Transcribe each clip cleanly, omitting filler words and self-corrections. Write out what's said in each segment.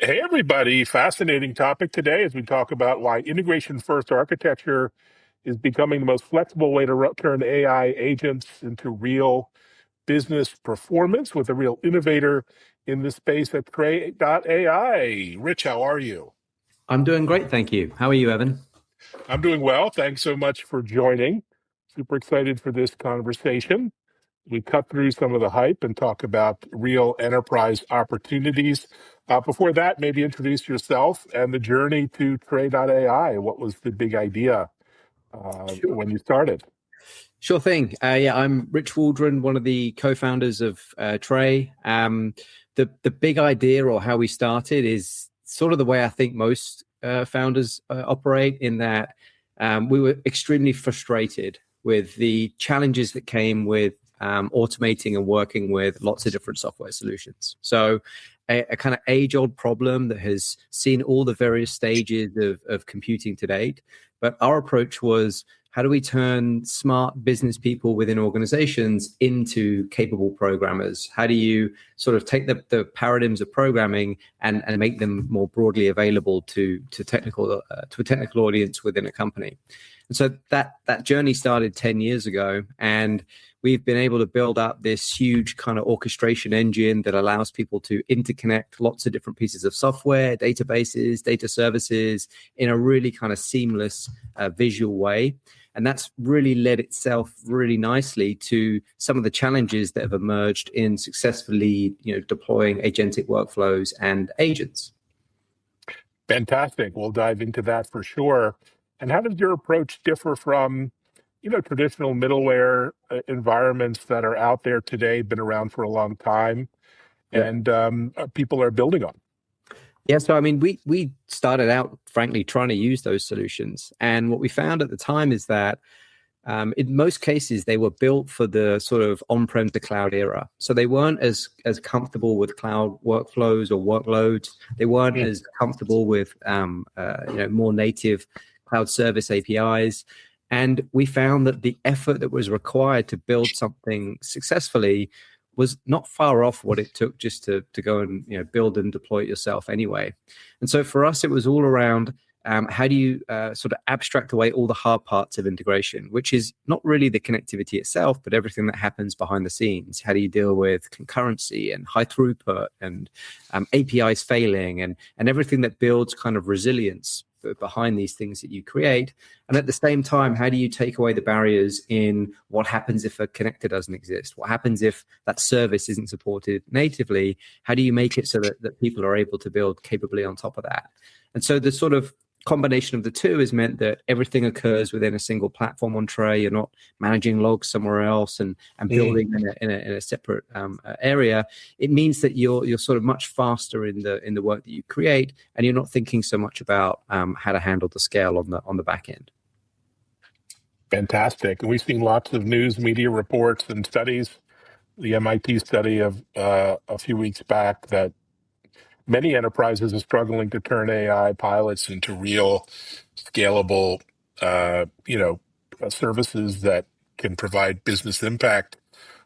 Hey, everybody. Fascinating topic today as we talk about why integration first architecture is becoming the most flexible way to turn AI agents into real business performance with a real innovator in the space at Trey.ai. Rich, how are you? I'm doing great, thank you. How are you, Evan? I'm doing well. Thanks so much for joining. Super excited for this conversation. We cut through some of the hype and talk about real enterprise opportunities. Before that, maybe introduce yourself and the journey to Trey.ai. What was the big idea Sure. when you started? Sure thing. Yeah, I'm Rich Waldron, one of the co-founders of Trey. The big idea, or how we started, is sort of the way I think most founders operate. In that, we were extremely frustrated with the challenges that came with automating and working with lots of different software solutions. So, a kind of age-old problem that has seen all the various stages of computing to date. But our approach was, how do we turn smart business people within organizations into capable programmers? How do you sort of take the paradigms of programming and make them more broadly available to a technical audience within a company? And so that journey started 10 years ago, and we've been able to build up this huge kind of orchestration engine that allows people to interconnect lots of different pieces of software, databases, data services in a really kind of seamless visual way. And that's really led itself really nicely to some of the challenges that have emerged in successfully, deploying agentic workflows and agents. Fantastic. We'll dive into that for sure. And how does your approach differ from, traditional middleware environments that are out there today, been around for a long time, Yeah. and people are building on? Yeah, so I mean, we started out, frankly, trying to use those solutions, and what we found at the time is that in most cases they were built for the sort of on-prem to cloud era, so they weren't as comfortable with cloud workflows or workloads. They weren't as comfortable with more native cloud service APIs, and we found that the effort that was required to build something successfully was not far off what it took just to go and build and deploy it yourself anyway. And so for us, it was all around how do you sort of abstract away all the hard parts of integration, which is not really the connectivity itself, but everything that happens behind the scenes. How do you deal with concurrency and high throughput and APIs failing and everything that builds kind of resilience behind these things that you create? And at the same time, how do you take away the barriers in what happens if a connector doesn't exist? What happens if that service isn't supported natively? How do you make it so that people are able to build capably on top of that? And so the sort of combination of the two has meant that everything occurs within a single platform on Trey. You're not managing logs somewhere else and building in a separate area. It means that you're sort of much faster in the work that you create, and you're not thinking so much about how to handle the scale on the back end. Fantastic. And we've seen lots of news media reports and studies. The MIT study of a few weeks back that many enterprises are struggling to turn AI pilots into real scalable, services that can provide business impact.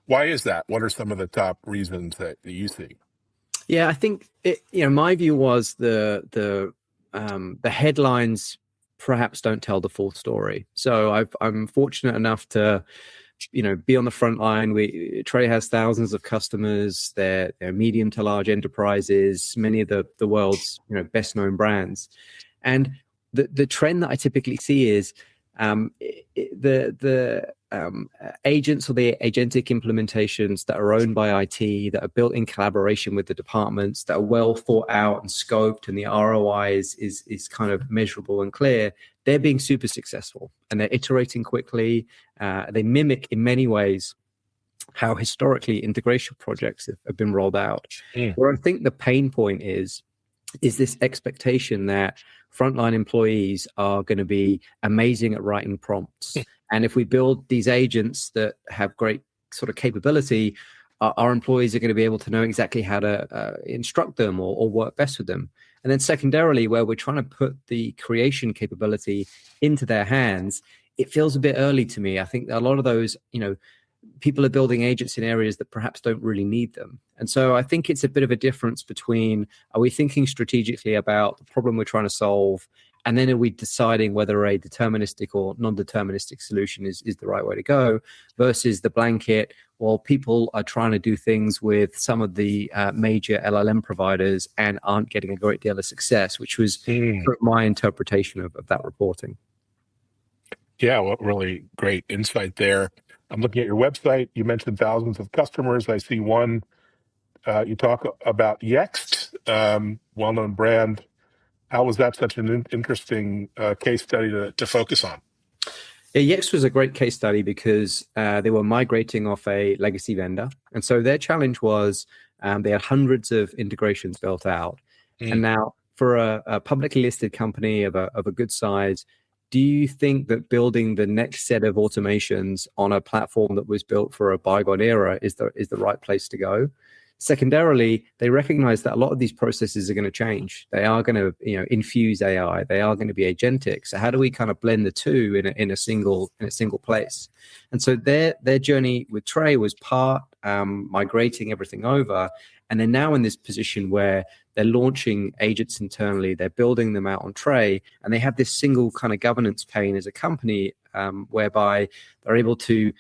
Why is that? What are some of the top reasons that you see? Yeah, I think my view was the headlines perhaps don't tell the full story. So I'm fortunate enough to be on the front line. Trey has thousands of customers. They're medium to large enterprises, many of the world's best known brands. And the trend that I typically see is the agents or the agentic implementations that are owned by IT, that are built in collaboration with the departments, that are well thought out and scoped, and the ROI is kind of measurable and clear. They're being super successful, and they're iterating quickly. They mimic in many ways how historically integration projects have been rolled out. Where I think the pain point is this expectation that frontline employees are going to be amazing at writing prompts. And if we build these agents that have great sort of capability, our employees are going to be able to know exactly how to instruct them or work best with them. And then secondarily, where we're trying to put the creation capability into their hands, it feels a bit early to me. I think a lot of those, people are building agents in areas that perhaps don't really need them. And so I think it's a bit of a difference between, are we thinking strategically about the problem we're trying to solve, and then are we deciding whether a deterministic or non-deterministic solution is the right way to go, versus the blanket, well, people are trying to do things with some of the major LLM providers and aren't getting a great deal of success, which was my interpretation of that reporting. Yeah, well, really great insight there. I'm looking at your website. You mentioned thousands of customers. I see one. You talk about Yext, well-known brand. How was that such an interesting case study to focus on? Yeah, Yext was a great case study because they were migrating off a legacy vendor. And so their challenge was they had hundreds of integrations built out. And now for a publicly listed company of a good size, do you think that building the next set of automations on a platform that was built for a bygone era is the right place to go? Secondarily, they recognize that a lot of these processes are going to change. They are going to, infuse AI. They are going to be agentic. So how do we kind of blend the two in a single place? And so their journey with Tray was part migrating everything over, and they're now in this position where they're launching agents internally. They're building them out on Tray, and they have this single kind of governance pane as a company, whereby they're able to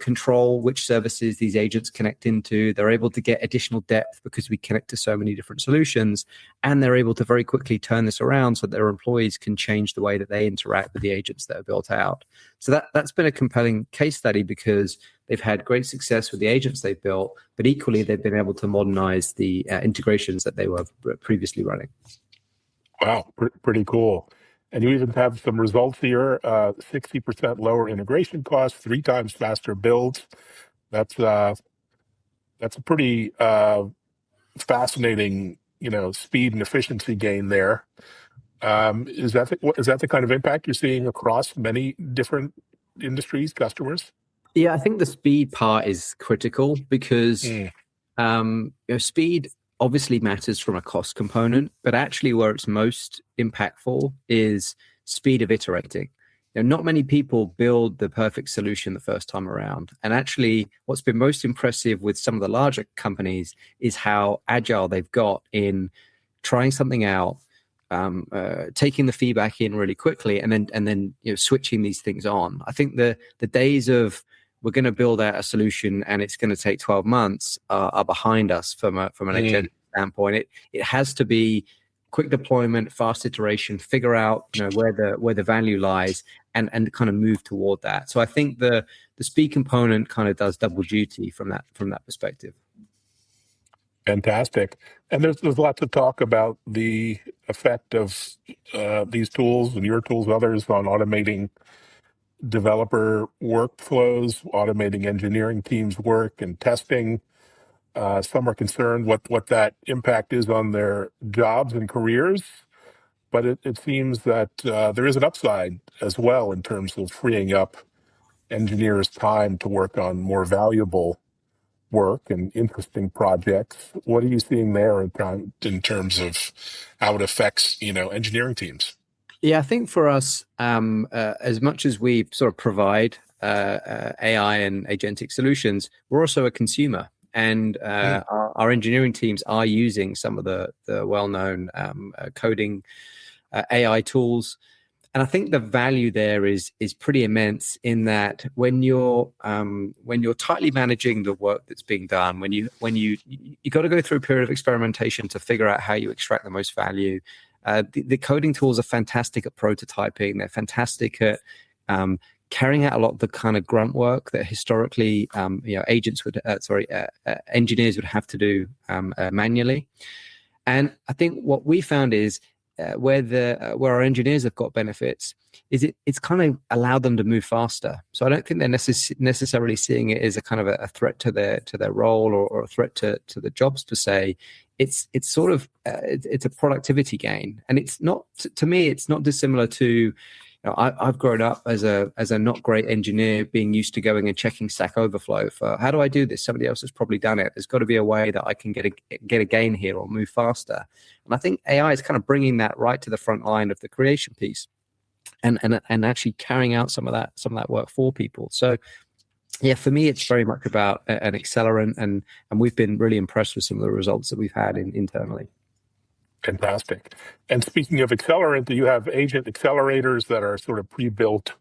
control which services these agents connect into. They're able to get additional depth because we connect to so many different solutions, and they're able to very quickly turn this around so that their employees can change the way that they interact with the agents that are built out. So that's been a compelling case study because they've had great success with the agents they've built, but equally they've been able to modernize the integrations that they were previously running. Wow, pretty cool. And you even have some results here, 60% lower integration costs, 3 times faster builds. That's a pretty fascinating, speed and efficiency gain there. Is that the kind of impact you're seeing across many different industries, customers? Yeah, I think the speed part is critical because speed obviously matters from a cost component, but actually where it's most impactful is speed of iterating. Not many people build the perfect solution the first time around. And actually, what's been most impressive with some of the larger companies is how agile they've got in trying something out, taking the feedback in really quickly, and then switching these things on. I think the days of we're going to build out a solution and it's going to take 12 months are behind us from an agentic standpoint. It has to be quick deployment, fast iteration, figure out where the value lies, and kind of move toward that. So I think the speed component kind of does double duty from that perspective. Fantastic. And there's lots of talk about the effect of these tools and your tools, others, on automating developer workflows, automating engineering teams' work and testing. Some are concerned what that impact is on their jobs and careers, but it seems that there is an upside as well in terms of freeing up engineers' time to work on more valuable work and interesting projects. What are you seeing there in terms of how it affects engineering teams? Yeah, I think for us, as much as we sort of provide AI and agentic solutions, we're also a consumer. And our engineering teams are using some of the well-known coding AI tools. And I think the value there is pretty immense in that when you're tightly managing the work that's being done, when you got to go through a period of experimentation to figure out how you extract the most value. The coding tools are fantastic at prototyping. They're fantastic at carrying out a lot of the kind of grunt work that historically engineers would have to do manually. And I think what we found is where our engineers have got benefits is it's kind of allowed them to move faster. So I don't think they're necessarily seeing it as a kind of a threat to their role or a threat to the jobs per se. It's sort of it's a productivity gain, and it's not, to me, it's not dissimilar to I've grown up as a not great engineer, being used to going and checking Stack Overflow for how do I do this? Somebody else has probably done it. There's got to be a way that I can get a gain here or move faster. And I think AI is kind of bringing that right to the front line of the creation piece, and actually carrying out some of that work for people. So Yeah, for me, it's very much about an accelerant, and we've been really impressed with some of the results that we've had internally. Fantastic. And speaking of accelerant, do you have agent accelerators that are sort of pre-built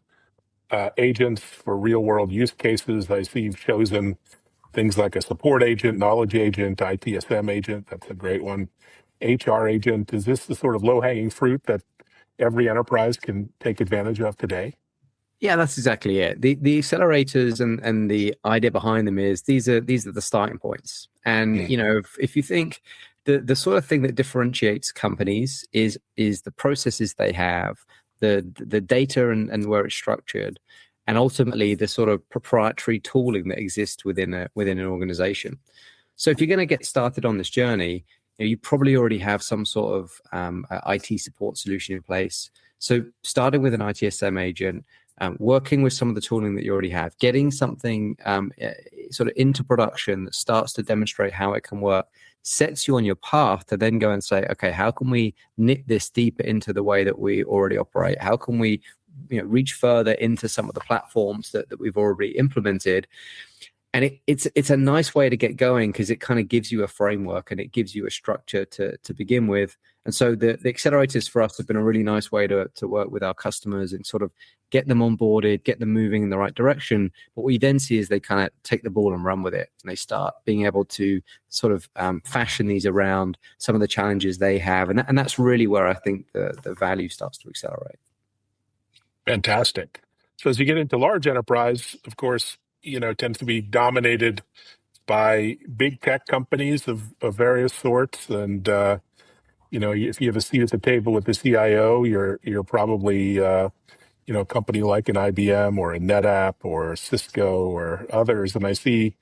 agents for real-world use cases? I see you've chosen things like a support agent, knowledge agent, ITSM agent. That's a great one. HR agent. Is this the sort of low-hanging fruit that every enterprise can take advantage of today? Yeah, that's exactly it. The accelerators and the idea behind them is these are the starting points. And Mm. if you think the sort of thing that differentiates companies is the processes they have, the data and where it's structured, and ultimately the sort of proprietary tooling that exists within an organization. So if you're going to get started on this journey, you probably already have some sort of IT support solution in place. So starting with an ITSM agent, working with some of the tooling that you already have, getting something sort of into production that starts to demonstrate how it can work, sets you on your path to then go and say, okay, how can we knit this deeper into the way that we already operate? How can we reach further into some of the platforms that we've already implemented? And it's a nice way to get going because it kind of gives you a framework and it gives you a structure to begin with. And so the accelerators for us have been a really nice way to work with our customers and sort of get them onboarded, get them moving in the right direction. But what you then see is they kind of take the ball and run with it. And they start being able to sort of fashion these around some of the challenges they have. And that's really where I think the value starts to accelerate. Fantastic. So as you get into large enterprise, of course, tends to be dominated by big tech companies of various sorts. And, if you have a seat at the table with the CIO, you're probably, a company like an IBM or a NetApp or Cisco or others. And I see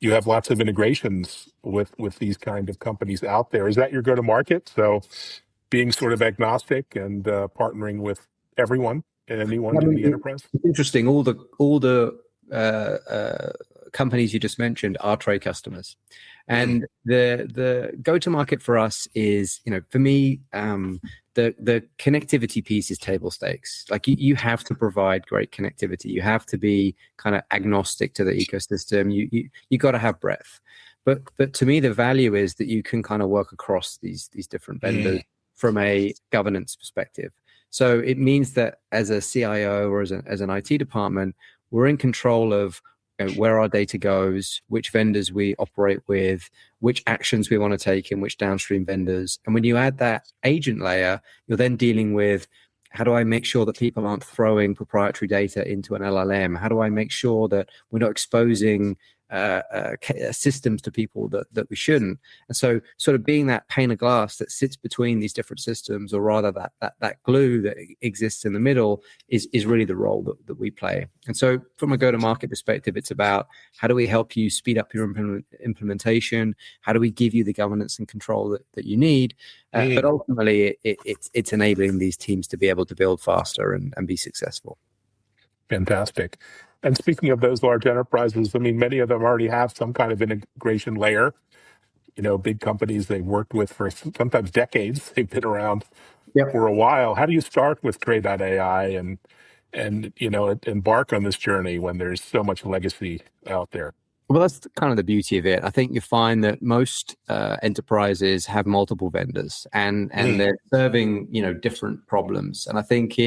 you have lots of integrations with these kind of companies out there. Is that your go-to-market? So being sort of agnostic and partnering with everyone and anyone I in mean, the enterprise? it's interesting. All the companies you just mentioned are trade customers, and the go to market for us is, for me, the connectivity piece is table stakes. Like you have to provide great connectivity. You have to be kind of agnostic to the ecosystem. You got to have breadth. But to me, the value is that you can kind of work across these different vendors from a governance perspective. So it means that as a CIO or as an IT department, we're in control of where our data goes, which vendors we operate with, which actions we want to take in which downstream vendors. And when you add that agent layer, you're then dealing with, how do I make sure that people aren't throwing proprietary data into an LLM? How do I make sure that we're not exposing systems to people that we shouldn't? And so sort of being that pane of glass that sits between these different systems, or rather that glue that exists in the middle, is really the role that we play. And so from a go-to-market perspective, it's about, how do we help you speed up your implementation? How do we give you the governance and control that you need? But ultimately, it's enabling these teams to be able to build faster and be successful. Fantastic. And speaking of those large enterprises, I mean, many of them already have some kind of integration layer. Big companies they've worked with for sometimes decades. They've been around for a while. How do you start with Trade.ai and embark on this journey when there's so much legacy out there? Well, that's kind of the beauty of it. I think you find that most enterprises have multiple vendors, and they're serving different problems. And I think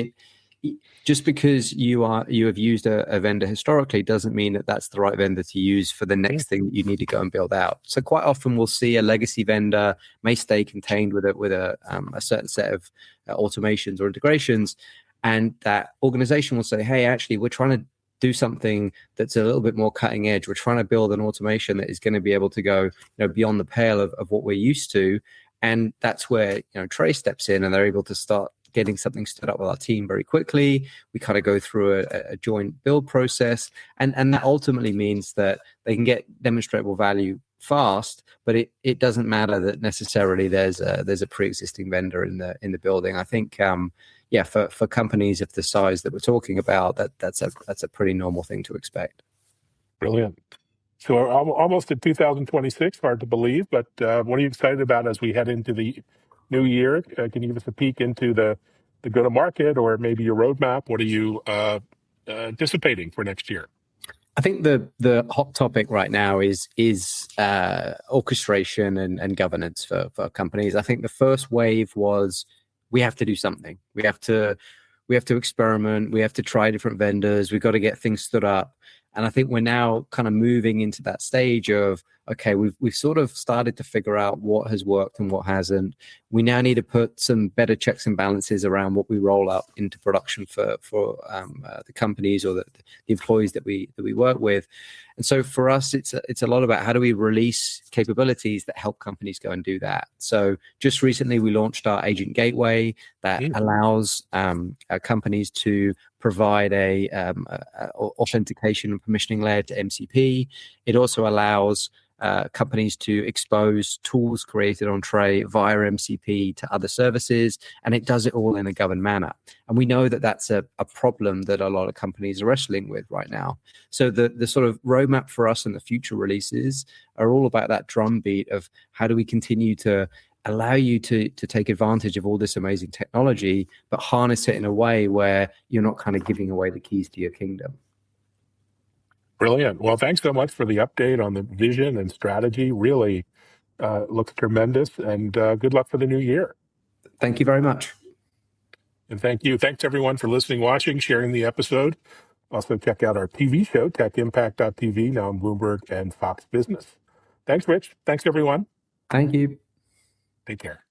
just because you have used a vendor historically doesn't mean that that's the right vendor to use for the next thing that you need to go and build out. So quite often we'll see a legacy vendor may stay contained with a certain set of automations or integrations, and that organization will say, hey, actually, we're trying to do something that's a little bit more cutting edge. We're trying to build an automation that is going to be able to go beyond the pale of what we're used to. And that's where Trey steps in, and they're able to start getting something stood up with our team very quickly. We kind of go through a joint build process, and that ultimately means that they can get demonstrable value fast, but it doesn't matter that necessarily there's a pre-existing vendor in the building. I think for companies of the size that we're talking about, that's a pretty normal thing to expect. Brilliant. So we're almost in 2026, hard to believe, but what are you excited about as we head into the new year? Can you give us a peek into the go-to-market, or maybe your roadmap? What are you anticipating for next year? I think the hot topic right now is orchestration and governance for companies. I think the first wave was we have to do something. We have to experiment. We have to try different vendors. We've got to get things stood up. And I think we're now kind of moving into that stage of, okay, we've sort of started to figure out what has worked and what hasn't. We now need to put some better checks and balances around what we roll out into production for the companies or the employees that we work with. And so for us, it's a lot about how do we release capabilities that help companies go and do that. So just recently, we launched our Agent Gateway that allows companies to provide a authentication and permissioning layer to MCP. It also allows companies to expose tools created on Tray via MCP to other services, and it does it all in a governed manner. And we know that that's a problem that a lot of companies are wrestling with right now. So the sort of roadmap for us and the future releases are all about that drumbeat of how do we continue to allow you to take advantage of all this amazing technology, but harness it in a way where you're not kind of giving away the keys to your kingdom. Brilliant. Well, thanks so much for the update on the vision and strategy. Really looks tremendous, and good luck for the new year. Thank you very much. And thank you. Thanks, everyone, for listening, watching, sharing the episode. Also, check out our TV show, techimpact.tv, now on Bloomberg and Fox Business. Thanks, Rich. Thanks, everyone. Thank you. Take care.